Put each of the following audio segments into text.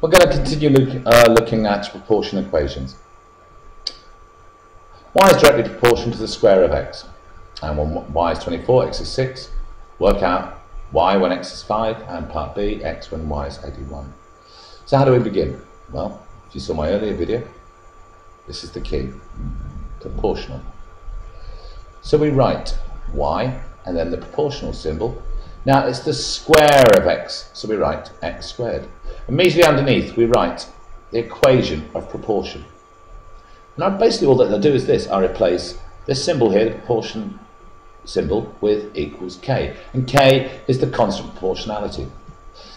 We're going to continue looking at proportion equations. Y is directly proportional to the square of x. And when y is 24, x is 6. Work out y when x is 5, and part B, x when y is 81. So how do we begin? Well, if you saw my earlier video, this is the key. Proportional. So we write y and then the proportional symbol. Now it's the square of x, so we write x squared. Immediately underneath we write the equation of proportion. Now basically all that they'll do is this: I replace this symbol here, the proportion symbol, with equals k. And k is the constant proportionality.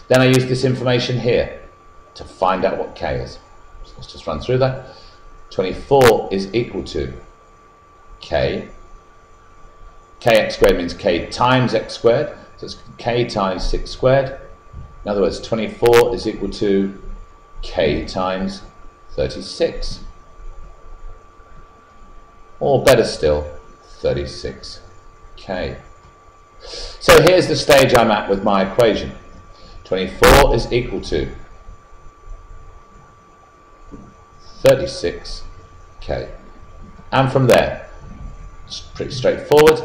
Then I use this information here to find out what k is. So let's just run through that. 24 is equal to k. Kx squared means k times x squared. So it's k times 6 squared. In other words, 24 is equal to k times 36. Or better still, 36k. So here's the stage I'm at with my equation. 24 is equal to 36k. And from there, it's pretty straightforward.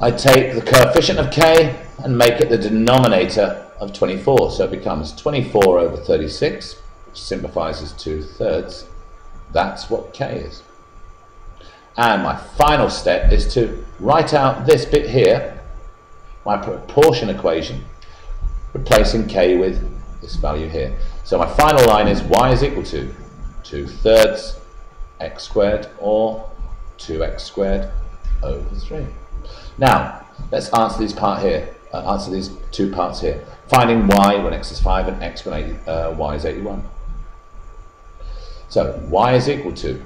I take the coefficient of k and make it the denominator of 24. So it becomes 24 over 36, which simplifies as 2/3. That's what k is. And my final step is to write out this bit here, my proportion equation, replacing k with this value here. So my final line is y is equal to 2/3 x squared, or 2x squared over 3. Now let's answer this part here. Answer these two parts here. Finding y when x is 5 and x when y is 81. So y is equal to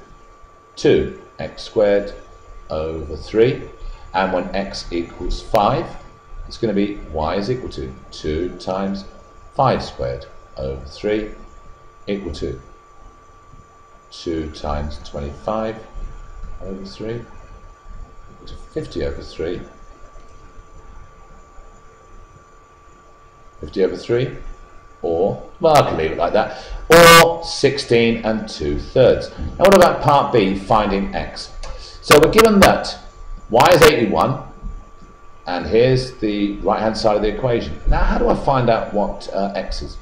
2x squared over 3, and when x equals 5, it's going to be y is equal to 2 times 5 squared over 3, equal to 2 times 25 over 3, equal to 50 over 3, 50 over 3, or, well, I can leave it like that, or 16 and 2/3. Now what about part B, finding x? So we're given that y is 81, and here's the right hand side of the equation. Now how do I find out what x is?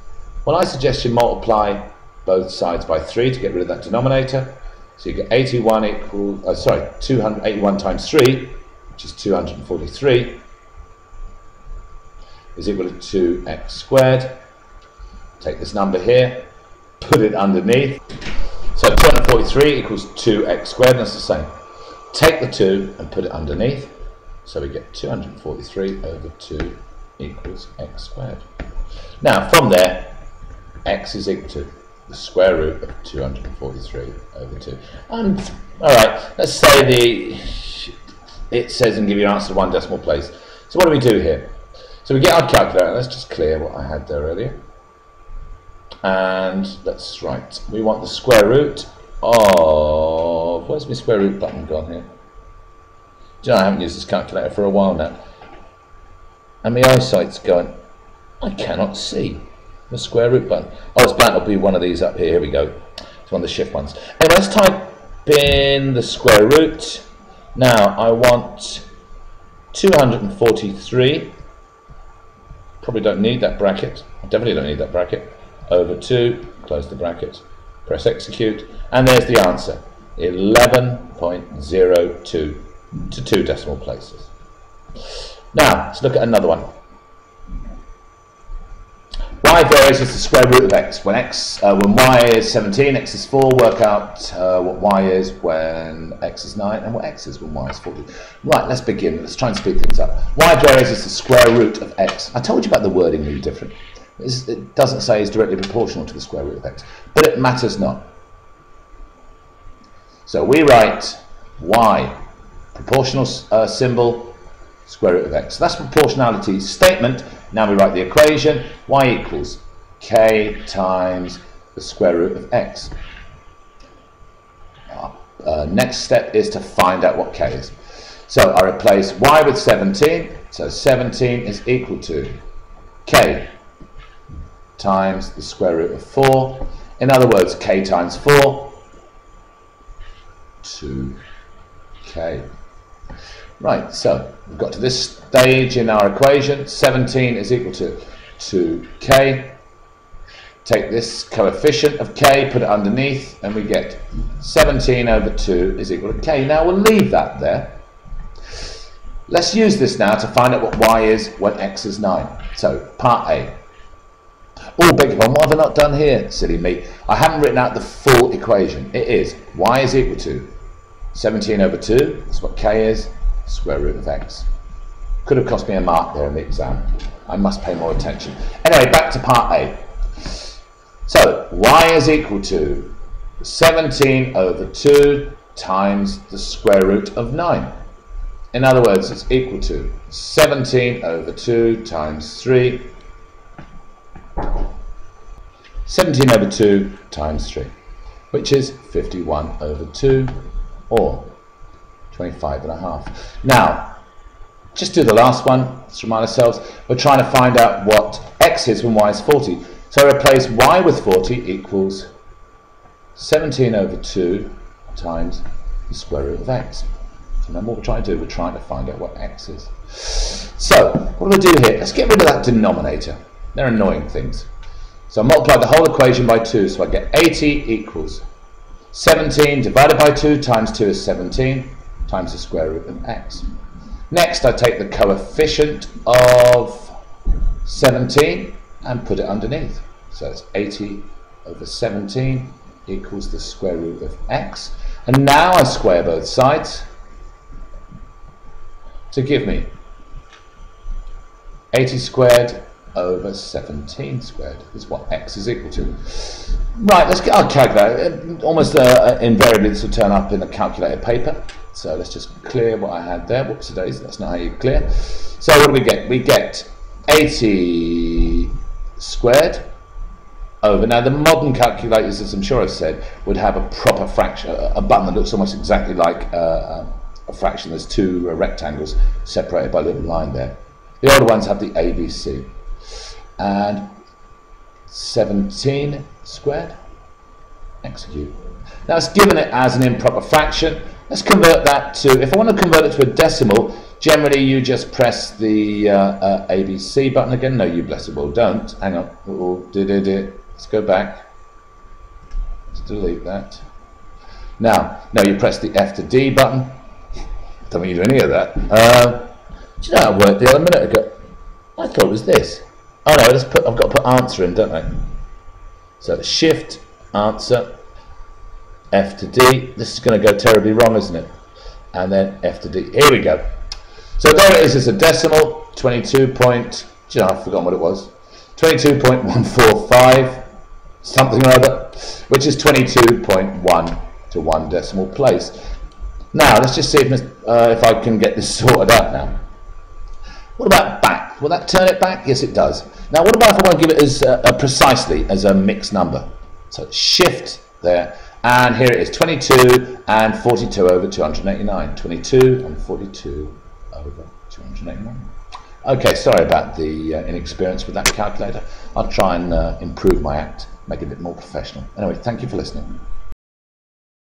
Well, I suggest you multiply both sides by 3 to get rid of that denominator. So you get 81 equals, 281 times 3, which is 243, is equal to 2x squared. Take this number here, put it underneath. So 243 equals 2x squared, and that's the same. Take the 2 and put it underneath. So we get 243 over 2 equals x squared. Now from there, x is equal to the square root of 243 over 2. And alright, let's say it says and give you an answer to 1 decimal place. So what do we do here? So we get our calculator. Let's just clear what I had there earlier. And let's write, we want the square root of, where's my square root button gone here? Do you know, I haven't used this calculator for a while now, and my eyesight's going, I cannot see the square root button. Oh, it's bound to be one of these up here. Here we go. It's one of the shift ones. Anyway, let's type in the square root. Now I want 243. Probably don't need that bracket. I definitely don't need that bracket. Over 2, close the bracket, press execute, and there's the answer, 11.02 to 2 decimal places. Now let's look at another one. Y varies as the square root of x. When y is 17, x is 4. Work out what y is when x is 9, and what x is when y is 40. Right, let's begin. Let's try and speed things up. Y varies as the square root of x. I told you about the wording being different. It doesn't say it's directly proportional to the square root of x, but it matters not. So we write y, proportional symbol, square root of x. So that's proportionality statement. Now we write the equation, y equals k times the square root of x. Next step is to find out what k is. So I replace y with 17, so 17 is equal to k times the square root of 4. In other words, k times 4, 2k. Right, so we've got to this stage in our equation. 17 is equal to 2k. Take this coefficient of k, put it underneath, and we get 17 over 2 is equal to k. Now we'll leave that there. Let's use this now to find out what y is when x is 9. So, part A. Oh, beg your pardon, what have I not done here? Silly me. I haven't written out the full equation. It is y is equal to 17 over 2, that's what k is, square root of x. Could have cost me a mark there in the exam. I must pay more attention. Anyway, back to part A. So, y is equal to 17 over 2 times the square root of 9. In other words, it's equal to 17 over 2 times 3. 17 over 2 times 3, which is 51 over 2, or 25.5. Now, just do the last one. Let's remind ourselves, we're trying to find out what x is when y is 40. So replace y with 40 equals 17 over 2 times the square root of x. So now what we're trying to do, we're trying to find out what x is. So, what do we do here? Let's get rid of that denominator. They're annoying things. So I multiply the whole equation by 2, so I get 80 equals 17 divided by 2 times 2 is 17 times the square root of x. Next, I take the coefficient of 17 and put it underneath. So it's 80 over 17 equals the square root of x. And now I square both sides to give me 80 squared over 17 squared is what x is equal to. Right, let's get our calculator. Almost invariably this will turn up in the calculator paper. So let's just clear what I had there. Whoops, that's not how you clear. So what do we get? We get 80 squared over. Now the modern calculators, as I'm sure I've said, would have a proper fraction, a button that looks almost exactly like a fraction. There's two rectangles separated by a little line there. The older ones have the ABC. And 17 squared, execute. Now it's given it as an improper fraction. Let's convert that to, if I want to convert it to a decimal, generally you just press the ABC button again. No, you blessed will don't. Hang on. Let's go back. Let's delete that. Now, no, you press the F to D button. Don't want you to do any of that. Do you know how it worked the other minute ago? I thought it was this. Oh no, I've got to put answer in, don't I? So shift, answer, F to D. This is going to go terribly wrong, isn't it? And then F to D. Here we go. So there it is. It's a decimal. 22 point. You know, I've forgotten what it was. 22.145 something or other, which is 22.1 to 1 decimal place. Now let's just see if I can get this sorted out now. What about back? Will that turn it back? Yes, it does. Now, what about if I want to give it as precisely as a mixed number? So shift there, and here it is, 22 and 42 over 289. 22 and 42 over 289. Okay, sorry about the inexperience with that calculator. I'll try and improve my act, make it a bit more professional. Anyway, thank you for listening.